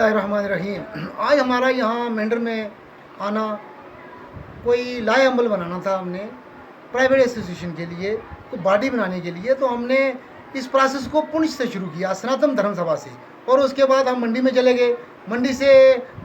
बिस्मिल्लाहिर्रहमानिर्रहीम। आज हमारा यहाँ मेंढर में आना कोई लाए अमल बनाना था। हमने प्राइवेट एसोसिएशन के लिए तो बॉडी बनाने के लिए तो हमने इस प्रोसेस को पुंछ से शुरू किया, सनातन धर्म सभा से। और उसके बाद हम मंडी में चले गए, मंडी से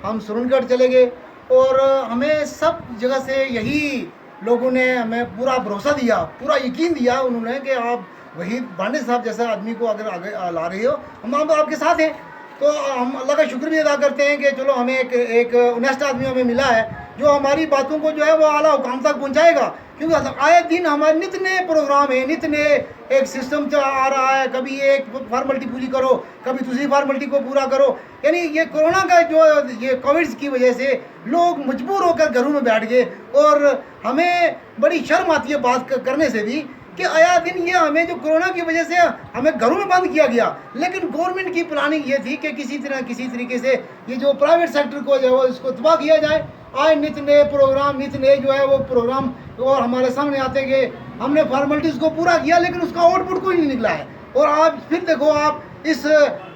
हम सुरनगढ़ चले गए और हमें सब जगह से यही लोगों ने हमें पूरा भरोसा दिया, पूरा यकीन दिया उन्होंने कि आप वही भांडे साहब जैसा आदमी को अगर आगे ला रहे हो, हम आपके साथ हैं। तो हम अल्लाह का शुक्र भी अदा करते हैं कि चलो हमें एक ऑनेस्ट आदमी हमें मिला है जो हमारी बातों को जो है वो आला हुकाम तक पहुंचाएगा। क्योंकि आए दिन हमारे नित नए प्रोग्राम है, नित नए एक सिस्टम आ रहा है। कभी एक फॉर्मेलिटी पूरी करो, कभी दूसरी फॉर्मेलिटी को पूरा करो। यानी ये कोरोना का जो ये कोविड की वजह से लोग मजबूर होकर घरों में बैठ गए और हमें बड़ी शर्म आती है बात करने से भी कि आया दिन ये हमें जो कोरोना की वजह से हमें घरों में बंद किया गया। लेकिन गवर्नमेंट की प्लानिंग ये थी कि किसी तरीके से ये जो प्राइवेट सेक्टर को जो है इसको तबाह किया जाए। आज नित नए प्रोग्राम, नित नए जो है वो प्रोग्राम और हमारे सामने आते गए। हमने फॉर्मेलिटीज़ को पूरा किया लेकिन उसका आउटपुट कोई नहीं निकला है। और आप फिर देखो, आप इस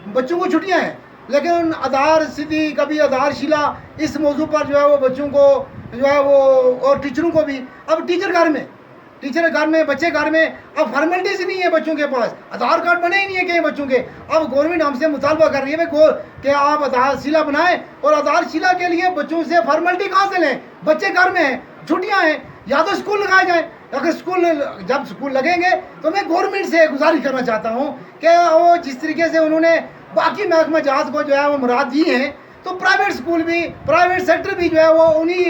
बच्चों को छुट्टियाँ हैं लेकिन आधार सिद्धि, कभी आधारशिला, इस मौजू पर जो है वो बच्चों को जो है वो और टीचरों को भी, अब टीचर घर में बच्चे घर में, अब फॉर्मेलिटीज नहीं है बच्चों के पास, आधार कार्ड बने ही नहीं है कई बच्चों के। अब गवर्नमेंट हमसे मुतालबा कर रही है कि आप आधारशिला बनाएं और आधारशिला के लिए बच्चों से फॉर्मेलिटी कहाँ से लें? बच्चे घर में हैं, छुट्टियाँ हैं, या तो स्कूल लगाए जाए। अगर जब स्कूल लगेंगे तो मैं गवर्नमेंट से गुजारिश करना चाहता हूँ कि वो जिस तरीके से उन्होंने बाकी महकमा जहाज को जो है वो मुराद दी है, तो प्राइवेट स्कूल भी, प्राइवेट सेक्टर भी जो है वो उन्हीं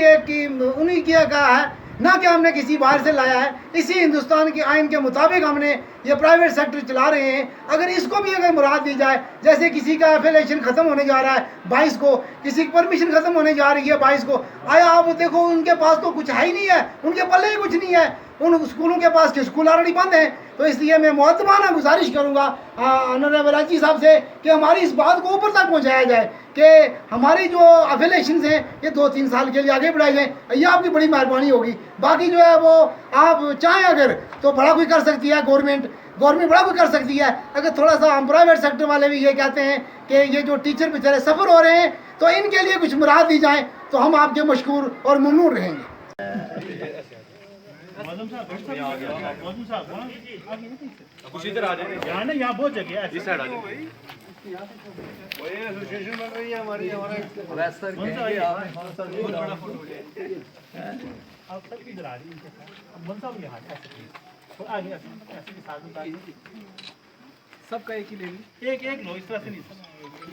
की का है, ना कि हमने किसी बाहर से लाया है। इसी हिंदुस्तान के आइन के मुताबिक हमने ये प्राइवेट सेक्टर चला रहे हैं। अगर इसको भी अगर मुराद दी जाए, जैसे किसी का एफिलिएशन ख़त्म होने जा रहा है 22 को, किसी की परमिशन ख़त्म होने जा रही है 22 को, आया आप देखो उनके पास तो कुछ है ही नहीं है, उनके पल्ले ही कुछ नहीं है। उन स्कूलों के पास के स्कूल ऑलरेडी बंद हैं। तो इसलिए मैं मुअद्दबाना गुजारिश करूँगा ऑनरेबल एलजी साहब से कि हमारी इस बात को ऊपर तक पहुँचाया जाए कि हमारी जो एफिलिएशन हैं ये 2-3 साल के लिए आगे बढ़ाई जाए। ये आपकी बड़ी मेहरबानी होगी। बाकी जो है वो आप चाहें अगर तो बड़ा कोई कर सकती है, गवर्नमेंट बड़ा कोई कर सकती है। अगर थोड़ा सा हम प्राइवेट सेक्टर वाले भी ये कहते हैं कि ये जो टीचर बेचारे सफ़र हो रहे हैं तो इनके लिए कुछ मुराद दी जाए तो हम आपके मशकूर और ममनून रहेंगे। इधर आ जाए, यहाँ ना, यहाँ बहुत जगह है, इस साइड आ जाए। एसोसिएशन बन रही है हमारी, हमारा आप सब इधर आ रही है, अब साहब यहाँ तो आगे ऐसे के साथ सबका एक ही ले ली, एक लो, इस तरह से नहीं।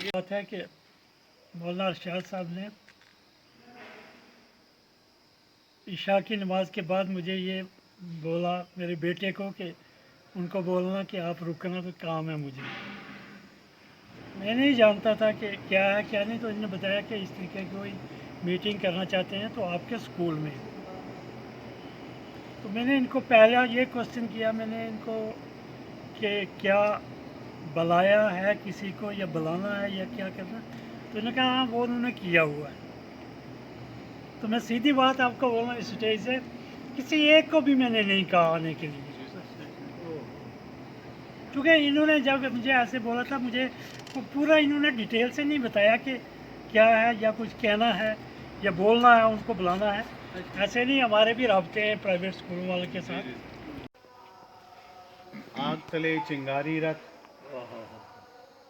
ये बात है कि मौलाना अरशद साहब ने इशा की नमाज के बाद मुझे ये बोला मेरे बेटे को कि उनको बोलना कि आप रुकना, तो काम है मुझे। मैं नहीं जानता था कि क्या है क्या नहीं, तो इन्होंने बताया कि इस तरीके की कोई मीटिंग करना चाहते हैं तो आपके स्कूल में। तो मैंने इनको पहला ये क्वेश्चन किया मैंने इनको कि क्या बुलाया है किसी को या बुलाना है या क्या करना, तो इन्होंने कहा हाँ वो उन्होंने किया हुआ है। तो मैं सीधी बात आपको बोलना, इस स्टेज से किसी एक को भी मैंने नहीं कहा आने के लिए, क्योंकि इन्होंने जब मुझे ऐसे बोला था मुझे वो पूरा इन्होंने डिटेल से नहीं बताया कि क्या है या कुछ कहना है या बोलना है, उनको बुलाना है। ऐसे नहीं, हमारे भी राब्ते हैं प्राइवेट स्कूलों वाले के साथ। आग तले चिंगारी रख,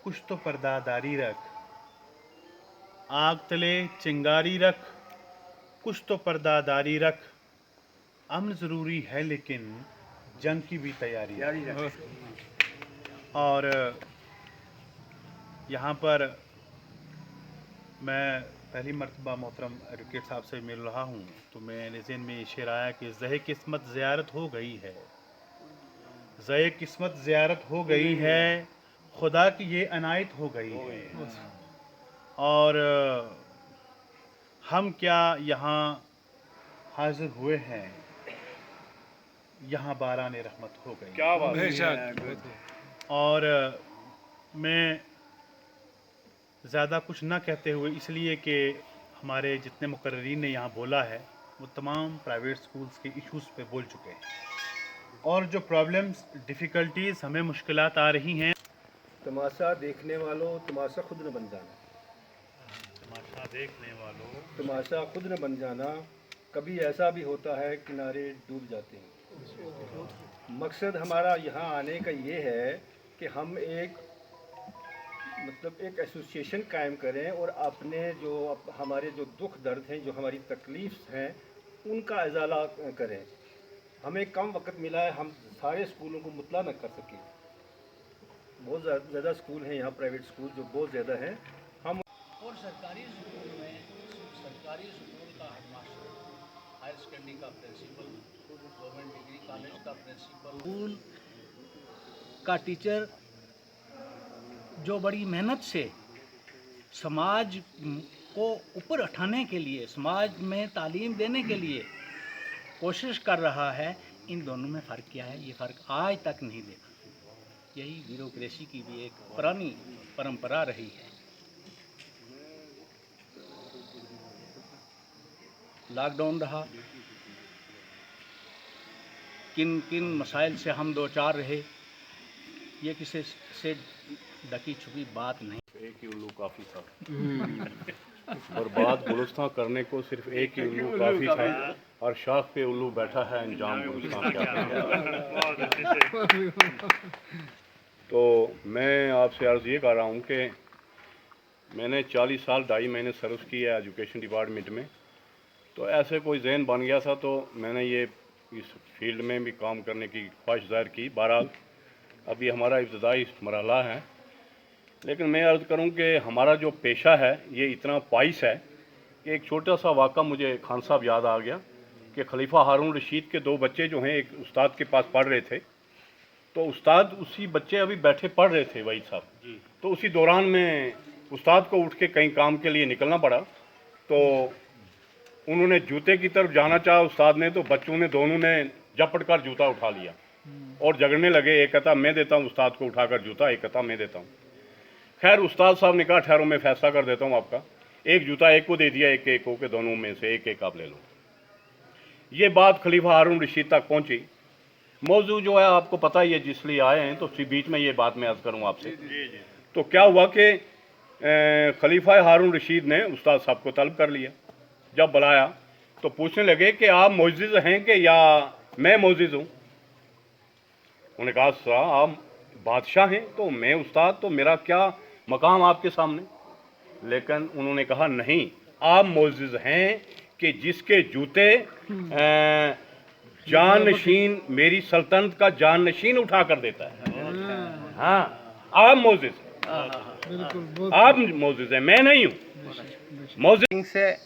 कुछ तो पर्दादारी रख। आग तले चिंगारी रख, कुछ तो पर्दादारी रख। अमन ज़रूरी है लेकिन जंग की भी तैयारी रख। और यहाँ पर मैं पहली मरतबा मोहतरम एडवोकेट साहब से मिल रहा हूँ, तो मेरे ज़हन में शेर आया कि ज़हे किस्मत ज़ियारत हो गई है, ज़हे किस्मत ज़ियारत हो गई है, खुदा की ये अनायत हो गई है। और हम क्या यहाँ हाजिर हुए हैं, यहाँ बारान रहमत हो गई। क्या बात है। और मैं ज़्यादा कुछ ना कहते हुए, इसलिए कि हमारे जितने मुकर्रीन ने यहाँ बोला है वो तमाम प्राइवेट स्कूल्स के इश्यूज़ पे बोल चुके हैं। और जो प्रॉब्लम्स, डिफ़िकल्टीज़, हमें मुश्किलात आ रही हैं, तमाशा देखने वालों तमाशा खुद न बन जाना। देखने वालों, तमाशा खुद न बन जाना, कभी ऐसा भी होता है किनारे डूब जाते हैं। मकसद हमारा यहाँ आने का ये है कि हम एक एसोसिएशन कायम करें और अपने हमारे जो दुख दर्द हैं, जो हमारी तकलीफ हैं, उनका इजाला करें। हमें कम वक्त मिला है, हम सारे स्कूलों को मुतला न कर सकें। बहुत ज़्यादा स्कूल हैं यहाँ, प्राइवेट स्कूल जो बहुत ज़्यादा हैं। हम और सरकारी स्कूल में सरकारी स्कूल का हेडमास्टर, हायर सेकेंडरी का प्रिंसिपल, गवर्नमेंट डिग्री कॉलेज का प्रिंसिपल, स्कूल का टीचर जो बड़ी मेहनत से समाज को ऊपर उठाने के लिए, समाज में तालीम देने के लिए कोशिश कर रहा है, इन दोनों में फ़र्क क्या है? ये फ़र्क आज तक नहीं देखा। यही ब्यूरोक्रेसी की भी एक पुरानी परंपरा रही है। लॉकडाउन रहा, किन किन मसाइल से हम दो चार रहे, ये किसी से ढकी छुपी बात नहीं। एक ही उल्लू काफ़ी था और बात गुलिस्तान करने को सिर्फ एक ही उल्लू काफ़ी था, और शाख पे उल्लू बैठा है, अंजाम गुलिस्तान क्या करेगा। तो मैं आपसे अर्ज़ ये कर रहा हूँ कि मैंने 40 साल 2.5 महीने सर्विस की है एजुकेशन डिपार्टमेंट में, तो ऐसे कोई जहन बन गया था, तो मैंने ये इस फील्ड में भी काम करने की ख्वाहिश ज़ाहिर की। बहरहाल अभी हमारा इब्तदाई मरहला है, लेकिन मैं अर्ज़ करूं कि हमारा जो पेशा है ये इतना पाइस है कि एक छोटा सा वाक़ा मुझे खान साहब याद आ गया कि खलीफा हारून रशीद के 2 बच्चे जो हैं, एक उस्ताद के पास पढ़ रहे थे, तो उस्ताद उसी बच्चे अभी बैठे पढ़ रहे थे वही साहब जी, तो उसी दौरान में उस्ताद को उठ के कहीं काम के लिए निकलना पड़ा, तो उन्होंने जूते की तरफ जाना चाहा उस्ताद ने, तो बच्चों ने दोनों ने झपट कर जूता उठा लिया और झगड़ने लगे। एक कहता मैं देता हूँ उस्ताद को उठाकर जूता, एक कहता मैं देता हूँ। खैर उस्ताद साहब ने कहा ठहरो मैं फैसला कर देता हूँ आपका, एक जूता एक को दे दिया, एक एक को के दोनों में से एक एक आप ले लो। ये बात खलीफा हारून रशीद तक पहुँची। मौजू जो है आपको पता ही है, जिसलिए आए हैं, तो उसी बीच में ये बात मैं अर्ज़ करूँ आपसे। तो क्या हुआ कि खलीफा हारून रशीद ने उस्ताद साहब को तलब कर लिया। जब बुलाया तो पूछने लगे कि आप मोअज़्ज़िज़ हैं कि या मैं मोअज़्ज़िज़ हूँ। उन्होंने कहा साहब आप बादशाह हैं तो मैं उस्ताद, तो मेरा क्या मकाम आपके सामने। लेकिन उन्होंने कहा नहीं, आप मोअज़्ज़िज़ हैं कि जिसके जूते जानशीन, मेरी सल्तनत का जानशीन उठा कर देता है। हाँ आप मोअज़्ज़िज़, आप मोअज़्ज़िज़ हैं, मैं नहीं हूँ मोअज़्ज़िज़। से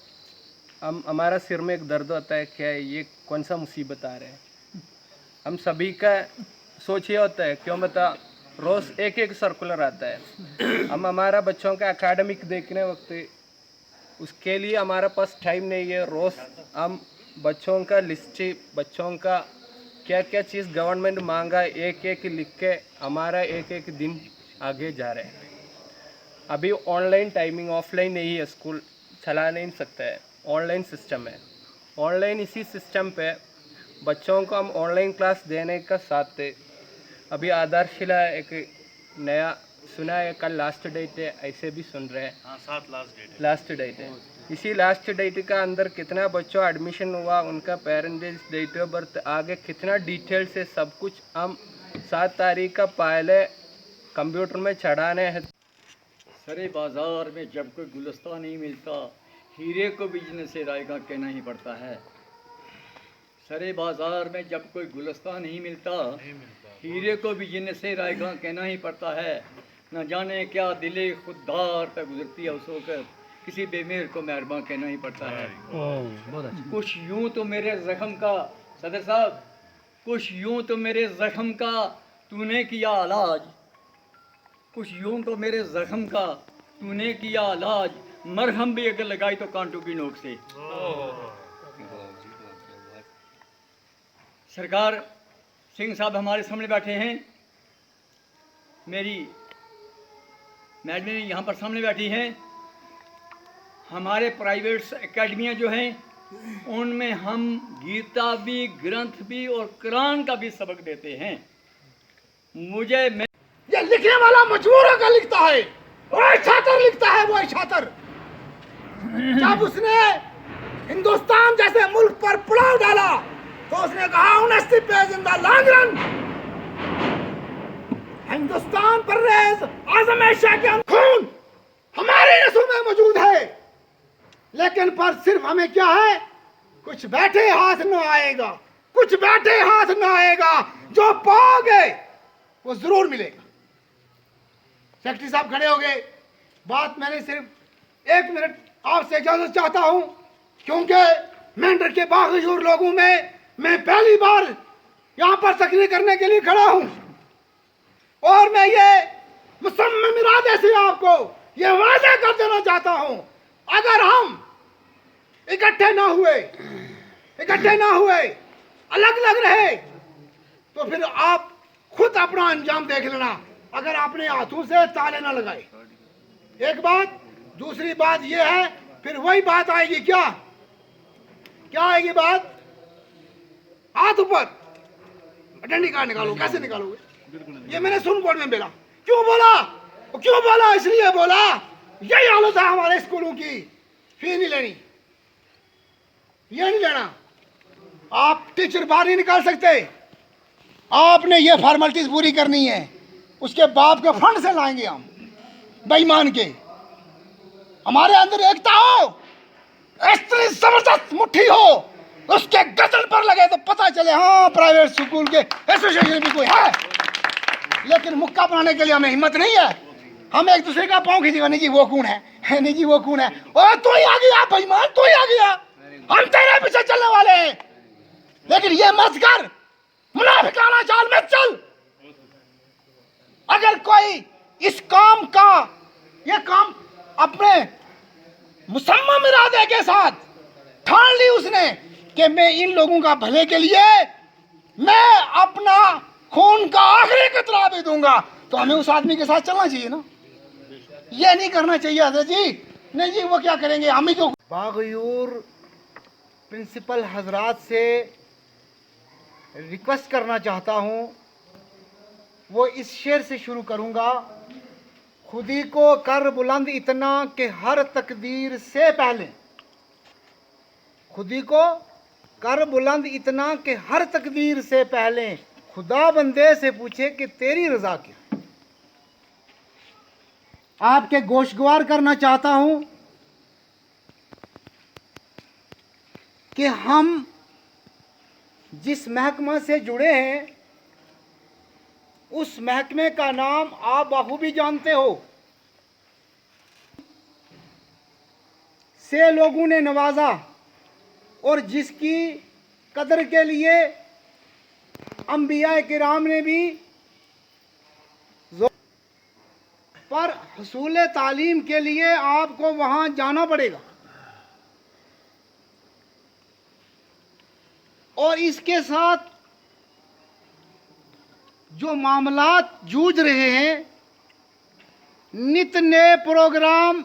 हमारा सिर में एक दर्द होता है कि ये कौन सा मुसीबत आ रहा है। हम सभी का सोच ये होता है, क्यों बता, रोज़ एक एक सर्कुलर आता है। हम हमारा बच्चों का एकेडमिक देखने वक्त उसके लिए हमारा पास टाइम नहीं है। रोज़ हम बच्चों का लिस्ट, बच्चों का क्या क्या चीज़ गवर्नमेंट मांगा, एक एक लिख के हमारा एक एक दिन आगे जा रहे हैं। अभी ऑनलाइन टाइमिंग, ऑफलाइन नहीं है, स्कूल चला नहीं सकता है, ऑनलाइन सिस्टम है। ऑनलाइन इसी सिस्टम पे बच्चों को हम ऑनलाइन क्लास देने का साथ थे। अभी आधारशिला एक नया सुना है, कल लास्ट डेट है, ऐसे भी सुन रहे हैं। हाँ 7 लास्ट डेट है। इसी लास्ट डेट का अंदर कितना बच्चों एडमिशन हुआ, उनका पेरेंट्स, डेट ऑफ बर्थ, आगे कितना डिटेल से सब कुछ हम 7 तारीख का पहले कंप्यूटर में चढ़ाने हैं। सरे बाज़ार में जब कोई गुलस्तान नहीं मिलता, हीरे को बिजनेस से रायगा कहना ही पड़ता है। सरे बाज़ार में जब कोई गुलस्तान नहीं मिलता, हीरे को बिजनेस से रायगा कहना ही पड़ता है। न जाने क्या दिले खुददार पे गुजरती है उस वक्त, किसी बेमेर को मेहरबान कहना ही पड़ता है। कुछ यूं तो मेरे ज़ख्म का, सदर साहब, कुछ यूं तो मेरे ज़ख्म का तूने किया इलाज, कुछ यूं तो मेरे ज़ख्म का तूने किया इलाज, मरहम भी अगर लगाई तो कांटों की नोक से। सरकार सिंह साहब हमारे सामने बैठे हैं, मेरी मैडम यहाँ पर सामने बैठी हैं। हमारे प्राइवेट एकेडमियाँ जो हैं उनमें हम गीता भी, ग्रंथ भी और कुरान का भी सबक देते हैं। मुझे ये लिखने वाला मजबूर होकर लिखता है, वो छात्र लिखता है, वो छात्र जब उसने हिंदुस्तान जैसे मुल्क पर पुलाव डाला तो उसने कहा honesty page in the long run. Hindustan पर रेज आज़म शाह के खून हमारे नसों में मौजूद है, लेकिन पर सिर्फ हमें क्या है, कुछ बैठे हाथ न आएगा, कुछ बैठे हाथ न आएगा, जो पाओगे वो जरूर मिलेगा। सेक्रेटरी साहब खड़े हो गए। बात मैंने सिर्फ 1 मिनट आपसे इजाजत चाहता हूं, क्योंकि मेंढर के बागजूर लोगों में मैं पहली बार यहां पर तकरीर करने के लिए खड़ा हूं, और मैं ये मुसम्मम इरादे से आपको ये वादा कर देना चाहता हूं, अगर हम इकट्ठे ना हुए, अलग अलग रहे, तो फिर आप खुद अपना अंजाम देख लेना, अगर अपने हाथों से ताले ना लगाए। एक बात। दूसरी बात यह है, फिर वही बात आएगी, क्या आएगी बात, हाथ ऊपर, डंडी कार्ड निकालो। कैसे निकालोगे? ये मैंने सुन बोर्ड में बोला। क्यों बोला? इसलिए बोला यही हालत है हमारे स्कूलों की, फी नहीं लेनी, ये नहीं लेना। आप टीचर बाहर नहीं निकाल सकते, आपने ये फॉर्मेलिटीज पूरी करनी है, उसके बाप के फंड से लाएंगे हम, बेईमान के। हमारे अंदर एकता हो, इतनी जबरदस्त मुट्ठी हो, उसके गर्दन पर लगे तो पता चले हाँ प्राइवेट स्कूल के एसोसिएशन भी कोई है, लेकिन मुक्का बनाने के लिए हमें हिम्मत नहीं है। हम एक दूसरे का पाँव खींचेगा, नहीं जी वो कौन है, नहीं जी वो कौन है, और तू ही आ गया बेईमान, तू ही आ गया, हम तेरे पीछे चलने वाले हैं। लेकिन ये मत कर, मुनाफिकाना चाल मत चल। अगर कोई इस काम का ये काम अपने मुसम्मम इरादे के साथ ठान ली उसने कि मैं इन लोगों का भले के लिए मैं अपना खून का आखिरी कतरा भी दूंगा, तो हमें उस आदमी के साथ चलना चाहिए ना, ये नहीं करना चाहिए हजरत जी। नहीं जी वो क्या करेंगे, हम ही क्यों। बागयूर प्रिंसिपल हजरात से रिक्वेस्ट करना चाहता हूं, वो इस शेर से शुरू करूंगा। खुदी को कर बुलंद इतना कि हर तकदीर से पहले, खुदी को कर बुलंद इतना कि हर तकदीर से पहले खुदा बंदे से पूछे कि तेरी रजा क्या। आपके गोशगवार करना चाहता हूं कि हम जिस महकमा से जुड़े हैं उस महकमे का नाम आप बाखूबी जानते हो, से लोगों ने नवाजा और जिसकी कदर के लिए अंबिया किराम ने भी, पर हसूल तालीम के लिए आपको वहां जाना पड़ेगा, और इसके साथ जो मामलात जूझ रहे हैं, नित नए प्रोग्राम